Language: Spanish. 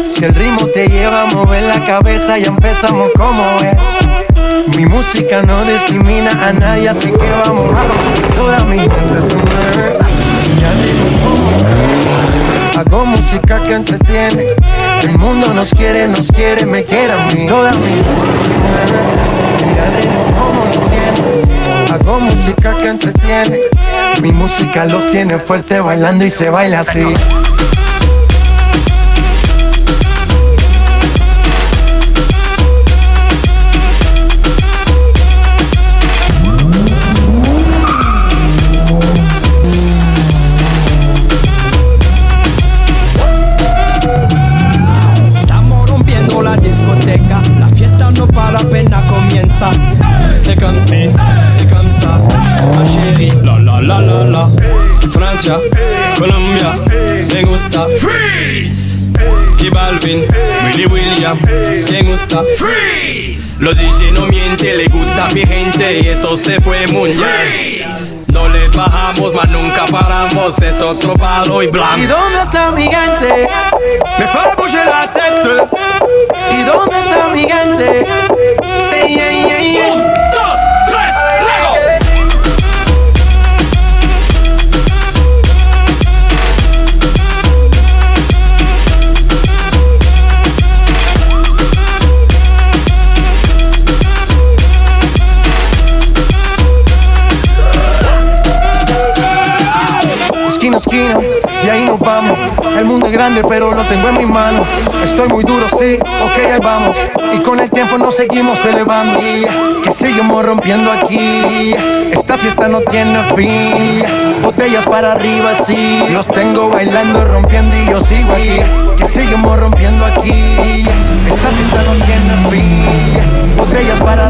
Si el ritmo te lleva a mover la cabeza, ya empezamos como es. Mi música no discrimina a nadie, así que vamos a romper. Toda mi gente se mueve. Ya digo cómo. Hago música que entretiene. El mundo nos quiere, me quiere a mí. Toda mi gente se mueve. Ya digo cómo nos quiere. Hago música que entretiene. Mi música los tiene fuerte bailando y se baila así. La fiesta no para, apenas comienza. C'est comme si, c'est comme ça, ma chérie. La la la la la. Francia, Colombia, me gusta. Freeze. Y Balvin, Willy William, me gusta. Freeze. Los DJ no mienten, le gusta a mi gente y eso se fue muy bien. No le bajamos, mas nunca paramos, es otro palo y blanco. ¿Y dónde está mi gente? Me fue a bouger la tête. ¿Y dónde está mi gente? Sí, yeah, yeah, yeah. 1, 2, 3, luego. Esquina a esquina, y ahí nos vamos. El mundo es grande, pero lo tengo en mis manos. Estoy muy duro, sí, ok, ahí vamos. Y con el tiempo nos seguimos elevando. Que seguimos rompiendo aquí. Esta fiesta no tiene fin. Botellas para arriba, sí. Los tengo bailando, rompiendo y yo sigo aquí. Que seguimos rompiendo aquí. Esta fiesta no tiene fin. Botellas para